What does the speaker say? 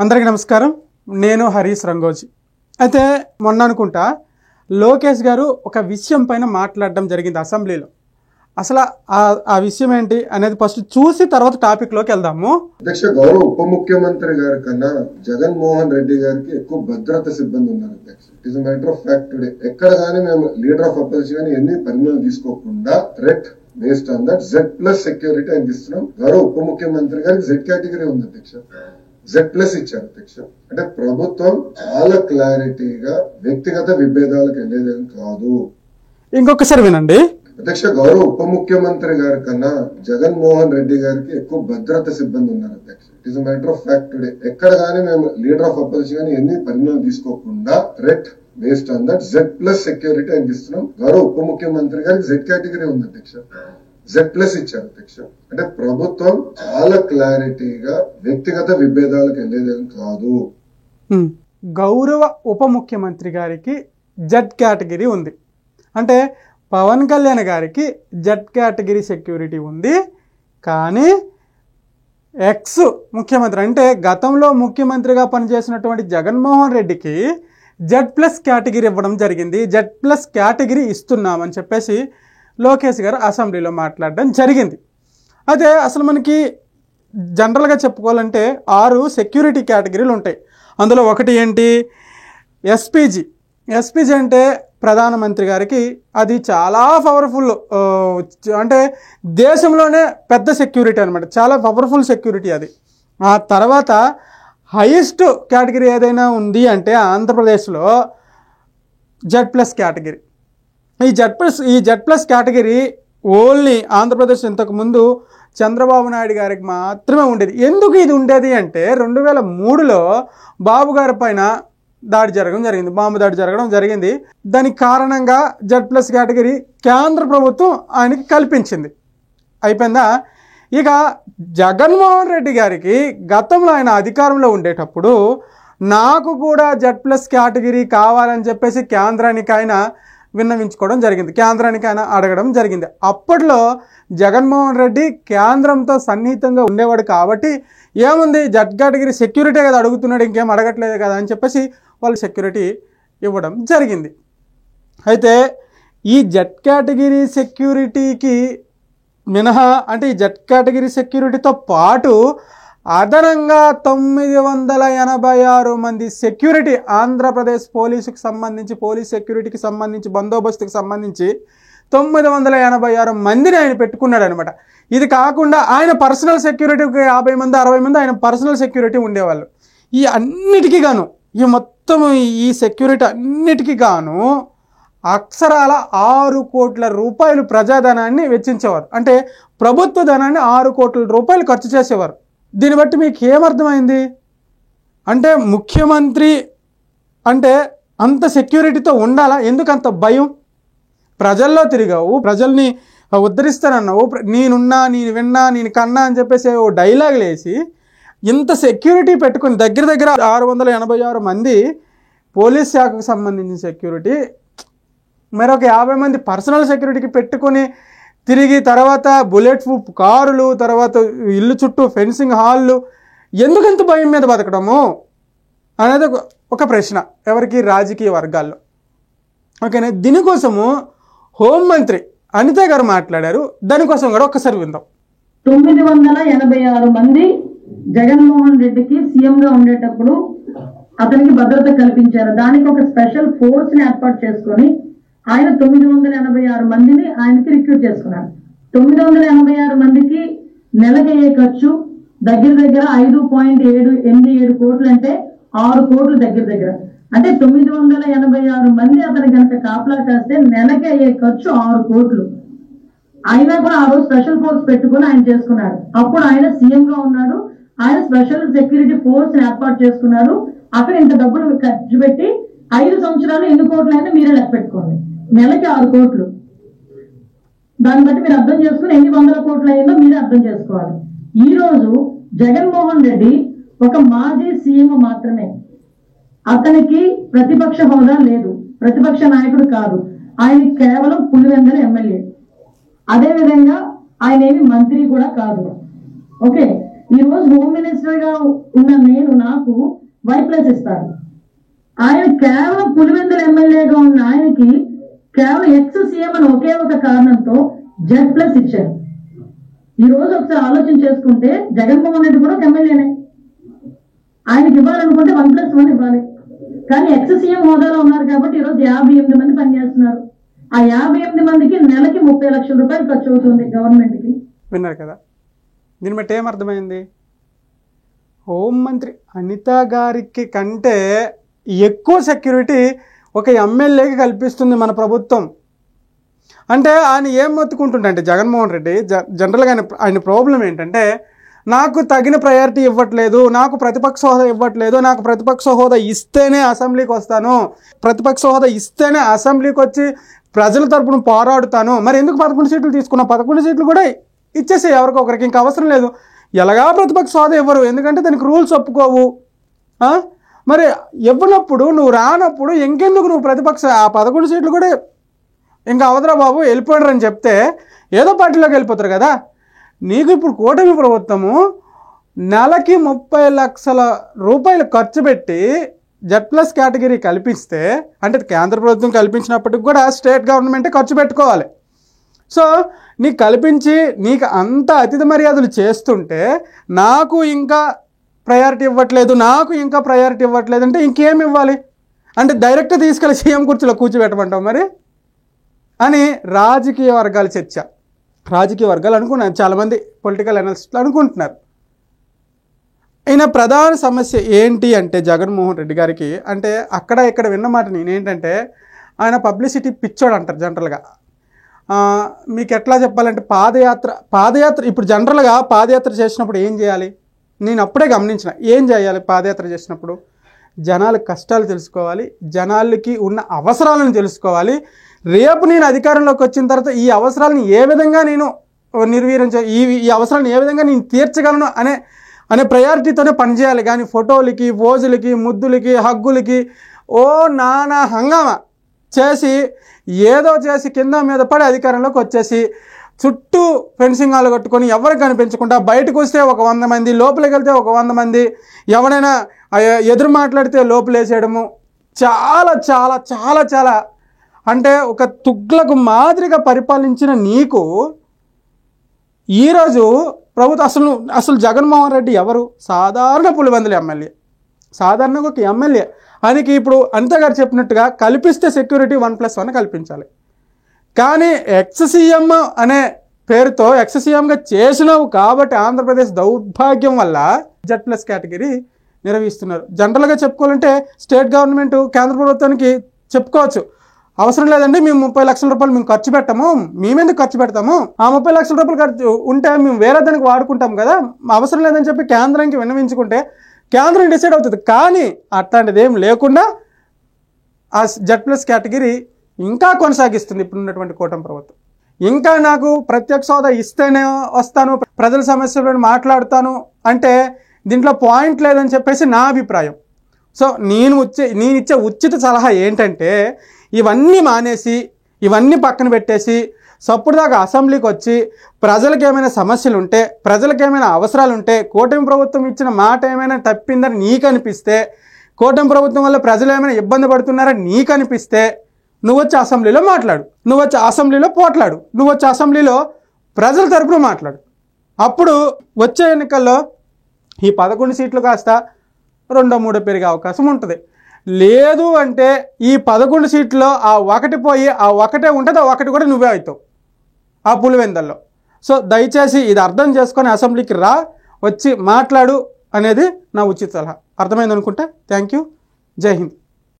అందరికీ నమస్కారం. నేను హరీష్ రంగోజీ. అయితే మొన్న అనుకుంటా లోకేష్ గారు ఒక విషయం పైన మాట్లాడడం జరిగింది అసెంబ్లీలో. అసలు ఆ విషయం ఏంటి అనేది ఫస్ట్ చూసి తర్వాత టాపిక్లోకి వెళ్దాము. అధ్యక్ష, గౌరవ ఉప ముఖ్యమంత్రి గారి కన్నా జగన్మోహన్ రెడ్డి గారికి ఎక్కువ భద్రత సిబ్బంది ఉన్నారు అధ్యక్ష. It is matter of fact. Today ఎక్కడ కానీ మేము లీడర్ ఆఫ్ అపోజిషన్ కానీ ఎన్ని పరిణామాలు తీసుకోకుండా threat based on that Z+ security అని ఇస్తున్నాం. గౌరవ ఉప ముఖ్యమంత్రి గారికి Z కేటగిరీ ఉంది అధ్యక్ష, Z+ ఇచ్చారు అధ్యక్ష. అంటే ప్రభుత్వం చాలా క్లారిటీగా వ్యక్తిగత విభేదాలకు వెళ్ళేదేం కాదు. ఇంకొకసారి వినండి అధ్యక్ష, గౌరవ ఉప ముఖ్యమంత్రి గారి కన్నా జగన్మోహన్ రెడ్డి గారికి ఎక్కువ భద్రత సిబ్బంది ఉన్నారు అధ్యక్ష. It is matter of fact. Today ఎక్కడ కానీ మేము లీడర్ ఆఫ్ అపోజిషన్ కానీ ఎన్ని పరిణామాలు తీసుకోకుండా threat based on that Z+ security అని ఇస్తున్నాం. గౌరవ ఉప ముఖ్యమంత్రి గారికి Z కేటగిరీ ఉంది అధ్యక్ష, Z+ ఇచ్చారు అధ్యక్ష. అంటే ప్రభుత్వం చాలా క్లారిటీగా వ్యక్తిగత విభేదాలకు వెళ్ళేదేం కాదు. గౌరవ ఉప ముఖ్యమంత్రి గారికి Z కేటగిరీ ఉంది అంటే పవన్ కళ్యాణ్ గారికి Z కేటగిరీ సెక్యూరిటీ ఉంది. కానీ ఎక్స్ ముఖ్యమంత్రి అంటే గతంలో ముఖ్యమంత్రిగా పనిచేసినటువంటి జగన్మోహన్ రెడ్డికి Z+ కేటగిరీ ఇవ్వడం జరిగింది. Z+ కేటగిరీ ఇస్తున్నామని చెప్పేసి లోకేష్ గారు అసెంబ్లీలో మాట్లాడడం జరిగింది. అదే అసలు మనకి జనరల్గా చెప్పుకోవాలంటే 6 సెక్యూరిటీ కేటగిరీలు ఉంటాయి. అందులో ఒకటి ఏంటి, ఎస్పీజీ అంటే ప్రధానమంత్రి గారికి అది చాలా పవర్ఫుల్, అంటే దేశంలోనే పెద్ద సెక్యూరిటీ అనమాట, చాలా పవర్ఫుల్ సెక్యూరిటీ అది. ఆ తర్వాత హైయెస్ట్ కేటగిరీ ఏదైనా ఉంది అంటే ఆంధ్రప్రదేశ్లో Z+ కేటగిరీ. ఈ Z+ కేటగిరీ ఓన్లీ ఆంధ్రప్రదేశ్ ఇంతకుముందు చంద్రబాబు నాయుడు గారికి మాత్రమే ఉండేది. ఎందుకు ఇది ఉండేది అంటే 2003లో బాబు గారి పైన దాడి జరగడం జరిగింది, బాంబు దాడి జరగడం జరిగింది. దానికి కారణంగా Z+ కేటగిరీ కేంద్ర ప్రభుత్వం ఆయనకి కల్పించింది. అయిపోయిందా? ఇక జగన్మోహన్ రెడ్డి గారికి గతంలో ఆయన అధికారంలో ఉండేటప్పుడు నాకు కూడా Z+ కేటగిరీ కావాలని చెప్పేసి కేంద్రానికి ఆయన విన్నవించుకోవడం జరిగింది, కేంద్రానికి ఆయన అడగడం జరిగింది. అప్పట్లో జగన్మోహన్ రెడ్డి కేంద్రంతో సన్నిహితంగా ఉండేవాడు కాబట్టి ఏముంది Z కేటగిరీ సెక్యూరిటీ కదా అడుగుతున్నాడు, ఇంకేం అడగట్లేదు కదా అని చెప్పేసి వాళ్ళు సెక్యూరిటీ ఇవ్వడం జరిగింది. అయితే ఈ Z కేటగిరీ సెక్యూరిటీకి మినహా అంటే ఈ Z కేటగిరీ సెక్యూరిటీతో పాటు అదనంగా 986 మంది సెక్యూరిటీ ఆంధ్రప్రదేశ్ పోలీసుకు సంబంధించి, పోలీస్ సెక్యూరిటీకి సంబంధించి, బందోబస్తుకు సంబంధించి 986 మందిని ఆయన పెట్టుకున్నాడు అనమాట. ఇది కాకుండా ఆయన పర్సనల్ సెక్యూరిటీకి 50 మంది 60 మంది ఆయన పర్సనల్ సెక్యూరిటీ ఉండేవాళ్ళు. ఈ అన్నిటికీ గాను ఈ మొత్తం ఈ సెక్యూరిటీ అన్నిటికీ గాను అక్షరాల 6 కోట్ల రూపాయలు ప్రజాధనాన్ని వెచ్చించేవారు. అంటే ప్రభుత్వ ధనాన్ని 6 కోట్ల రూపాయలు ఖర్చు చేసేవారు. దీన్ని బట్టి మీకు ఏమర్థమైంది అంటే ముఖ్యమంత్రి అంటే అంత సెక్యూరిటీతో ఉండాలా? ఎందుకు అంత భయం? ప్రజల్లో తిరిగావు, ప్రజల్ని ఉద్ధరిస్తానన్నావు, నేనున్నా, నేను విన్నా, నేను కన్నా అని చెప్పేసి ఓ డైలాగులు వేసి ఇంత సెక్యూరిటీ పెట్టుకుని దగ్గర 686 మంది పోలీస్ శాఖకు సంబంధించిన సెక్యూరిటీ, మరొక 50 మంది పర్సనల్ సెక్యూరిటీకి పెట్టుకొని తిరిగి తర్వాత బుల్లెట్ ప్రూఫ్ కారులు, తర్వాత ఇల్లు చుట్టూ ఫెన్సింగ్ హాళ్ళు, ఎందుకంత భయం మీద బతకడము అనేది ఒక ప్రశ్న ఎవరికి? రాజకీయ వర్గాల్లో. ఓకేనా? దీనికోసము హోంమంత్రి అనిత గారు మాట్లాడారు. దానికోసం కూడా ఒక్కసారి విందాం. 986 మంది జగన్మోహన్ రెడ్డికి సీఎంగా ఉండేటప్పుడు అతనికి భద్రత కల్పించారు. దానికి ఒక స్పెషల్ ఫోర్స్ ని ఏర్పాటు చేసుకొని ఆయన 986 మందిని ఆయనకి రిక్రూట్ చేసుకున్నారు. 986 మందికి నెలకి అయ్యే ఖర్చు దగ్గర 5.787 కోట్లు, అంటే 6 కోట్లు దగ్గర. అంటే 986 మంది అతను కనుక కాపలా కాస్తే నెలకి అయ్యే ఖర్చు 6 కోట్లు. అయినా కూడా ఆ రోజు స్పెషల్ ఫోర్స్ పెట్టుకుని ఆయన చేసుకున్నాడు. అప్పుడు ఆయన సీఎం గా ఉన్నాడు. ఆయన స్పెషల్ సెక్యూరిటీ ఫోర్స్ ఏర్పాటు చేసుకున్నారు. అక్కడ ఇంత డబ్బులు ఖర్చు పెట్టి 5 సంవత్సరాలు ఎన్ని కోట్లు అయినా మీరే లెక్క పెట్టుకోండి. నెలకి 6 కోట్లు. దాన్ని బట్టి మీరు అర్థం చేసుకుని ఎన్ని వందల కోట్లు అయిందో మీరే అర్థం చేసుకోవాలి. ఈ రోజు జగన్మోహన్ రెడ్డి ఒక మాజీ సీఎం మాత్రమే. అతనికి ప్రతిపక్ష హోదా లేదు, ప్రతిపక్ష నాయకుడు కాదు. ఆయన కేవలం పులివెందుల ఎమ్మెల్యే. అదే విధంగా ఆయన ఏమి మంత్రి కూడా కాదు. ఓకే, ఈ రోజు హోమ్ మినిస్టర్ గా ఉన్న నాకు Y+ ఇస్తారు. ఆయన కేవలం పులివెందుల ఎమ్మెల్యేగా ఉన్న ఆయనకి కేవలం XCM అని ఒకే ఒక కారణంతో Z+ ఇచ్చారు. ఈ రోజు ఒకసారి ఆలోచన చేసుకుంటే జగన్మోహన్ రెడ్డి కూడా ఒక ఎమ్మెల్యేనే. ఆయనకి ఇవ్వాలనుకుంటే 1+1 ఇవ్వాలి. కానీ XCM హోదాలో ఉన్నారు కాబట్టి ఈ రోజు 58 మంది పనిచేస్తున్నారు. ఆ 58 మందికి నెలకి 30 లక్షల రూపాయలు ఖర్చు అవుతుంది గవర్నమెంట్ కి. విన్నారు కదా, దీన్ని బట్టి ఏమర్థమైంది? హోంమంత్రి అనిత గారికి కంటే ఎక్కువ సెక్యూరిటీ ఒక ఎమ్మెల్యేకి కల్పిస్తుంది మన ప్రభుత్వం. అంటే ఆయన ఏం మొత్తుకుంటుంటే జగన్మోహన్ రెడ్డి జనరల్గా ఆయన ప్రాబ్లం ఏంటంటే, నాకు తగిన ప్రయారిటీ ఇవ్వట్లేదు, నాకు ప్రతిపక్ష హోదా ఇవ్వట్లేదు, నాకు ప్రతిపక్ష హోదా ఇస్తేనే అసెంబ్లీకి వస్తాను, ప్రతిపక్ష హోదా ఇస్తేనే అసెంబ్లీకి వచ్చి ప్రజల తరపున పోరాడుతాను. మరి ఎందుకు 11 సీట్లు తీసుకున్నావు? 11 సీట్లు కూడా ఇచ్చేసే ఎవరికొకరికి, ఇంకా అవసరం లేదు. ఎలాగా ప్రతిపక్ష హోదా ఇవ్వరు, ఎందుకంటే దానికి రూల్స్ ఒప్పుకోవు. మరి ఇవ్వనప్పుడు, నువ్వు రానప్పుడు ఇంకెందుకు నువ్వు ప్రతిపక్ష? ఆ 11 సీట్లు కూడా ఇంకా అవదరా బాబు వెళ్ళిపోయారు అని చెప్తే ఏదో పార్టీలోకి వెళ్ళిపోతారు కదా. నీకు ఇప్పుడు కూటమి ప్రభుత్వము నెలకి 30 లక్షల రూపాయలు ఖర్చు పెట్టి Z+ కేటగిరీ కల్పిస్తే, అంటే కేంద్ర ప్రభుత్వం కల్పించినప్పటికి కూడా స్టేట్ గవర్నమెంటే ఖర్చు పెట్టుకోవాలి. సో నీకు కల్పించి నీకు అంత అతిథి మర్యాదలు చేస్తుంటే నాకు ఇంకా ప్రయారిటీ ఇవ్వట్లేదు, నాకు ఇంకా ప్రయారిటీ ఇవ్వట్లేదు అంటే ఇంకేం ఇవ్వాలి? అంటే డైరెక్ట్గా తీసుకెళ్ళి సీఎం కుర్చీలో కూర్చోబెట్టమంటావు మరి అని రాజకీయ వర్గాల చర్చ. రాజకీయ వర్గాలు అనుకున్నారు, చాలామంది పొలిటికల్ అనలిస్టులు అనుకుంటున్నారు. అయినా ప్రధాన సమస్య ఏంటి అంటే జగన్మోహన్ రెడ్డి గారికి, అంటే అక్కడ ఇక్కడ విన్నమాట నేనేంటంటే, ఆయన పబ్లిసిటీ పిచ్చోడు అంటారు జనరల్గా. మీకు ఎట్లా చెప్పాలంటే, పాదయాత్ర ఇప్పుడు జనరల్గా పాదయాత్ర చేసినప్పుడు ఏం చేయాలి? నేను అప్పుడే గమనించిన, ఏం చేయాలి పాదయాత్ర చేసినప్పుడు? జనాల కష్టాలు తెలుసుకోవాలి, జనాలకి ఉన్న అవసరాలను తెలుసుకోవాలి. రేపు నేను అధికారంలోకి వచ్చిన తర్వాత ఈ అవసరాలను ఏ విధంగా నేను ఈ అవసరాలను ఏ విధంగా నేను తీర్చగలను అనే ప్రయారిటీతోనే పనిచేయాలి. కానీ ఫోటోలకి, పోజులకి, ముద్దులకి, హగ్గులకి నానా హంగామా చేసి ఏదో చేసి కింద మీద పడి అధికారంలోకి వచ్చేసి చుట్టూ ఫెన్సింగ్ హాలు కట్టుకొని ఎవరికి కనిపించకుండా బయటకు వస్తే ఒక 100 మంది, లోపలికి వెళ్తే ఒక 100 మంది, ఎవరైనా ఎదురు మాట్లాడితే లోపలేసేయడము, చాలా చాలా చాలా చాలా అంటే ఒక తుగ్లకు మాదిరిగా పరిపాలించిన నీకు ఈరోజు ప్రభుత్వం అసలు జగన్మోహన్ రెడ్డి ఎవరు? సాధారణ పులివెందుల ఎమ్మెల్యే, సాధారణంగా ఒక ఎమ్మెల్యే. ఆయనకి ఇప్పుడు అనిత గారు చెప్పినట్టుగా కల్పిస్తే సెక్యూరిటీ 1+1 కల్పించాలి. కానీ XCM అనే పేరుతో XCMగా చేసినావు కాబట్టి ఆంధ్రప్రదేశ్ దౌర్భాగ్యం వల్ల Z+ కేటగిరీ నిర్వహిస్తున్నారు. జనరల్గా చెప్పుకోవాలంటే స్టేట్ గవర్నమెంట్ కేంద్ర ప్రభుత్వానికి చెప్పుకోవచ్చు, అవసరం లేదండి మేము 30 లక్షల రూపాయలు మేము ఖర్చు పెట్టాము, మేమెందుకు ఖర్చు పెడతాము, ఆ 30 లక్షల రూపాయలు ఖర్చు ఉంటే మేము వేరే దానికి వాడుకుంటాం కదా, అవసరం లేదని చెప్పి కేంద్రానికి విన్నవించుకుంటే కేంద్రం డిసైడ్ అవుతుంది. కానీ అట్లాంటిది ఏం లేకుండా ఆ Z+ కేటగిరీ ఇంకా కొనసాగిస్తుంది ఇప్పుడున్నటువంటి కూటమి ప్రభుత్వం. ఇంకా నాకు ప్రత్యక్ష హోదా ఇస్తేనే వస్తాను, ప్రజల సమస్యలను మాట్లాడుతాను అంటే దీంట్లో పాయింట్ లేదని చెప్పేసి నా అభిప్రాయం. సో నేను ఇచ్చే ఉచిత సలహా ఏంటంటే, ఇవన్నీ మానేసి ఇవన్నీ పక్కన పెట్టేసి సప్పుడుదాకా అసెంబ్లీకి వచ్చి ప్రజలకు ఏమైనా సమస్యలు ఉంటే, ప్రజలకు ఏమైనా అవసరాలు ఉంటే, కూటమి ప్రభుత్వం ఇచ్చిన మాట ఏమైనా తప్పిందని నీకు అనిపిస్తే, కూటమి ప్రభుత్వం వల్ల ప్రజలు ఏమైనా ఇబ్బంది పడుతున్నారని నీకు అనిపిస్తే నువ్వు వచ్చి అసెంబ్లీలో మాట్లాడు, నువ్వు వచ్చి అసెంబ్లీలో పోట్లాడు, నువ్వు వచ్చి అసెంబ్లీలో ప్రజల తరపున మాట్లాడు. అప్పుడు వచ్చే ఎన్నికల్లో ఈ 11 సీట్లు కాస్త 2-3 పెరిగే అవకాశం ఉంటుంది. లేదు అంటే ఈ 11 సీట్లో ఆ ఒకటి పోయి ఆ ఒకటే ఉంటుంది, ఆ ఒకటి కూడా నువ్వే అవుతావు ఆ పులివెందల్లో. సో దయచేసి ఇది అర్థం చేసుకొని అసెంబ్లీకి రా, వచ్చి మాట్లాడు అనేది నా ఉచిత సలహా. అర్థమైంది అనుకుంటే థ్యాంక్ యూ. జై హింద్.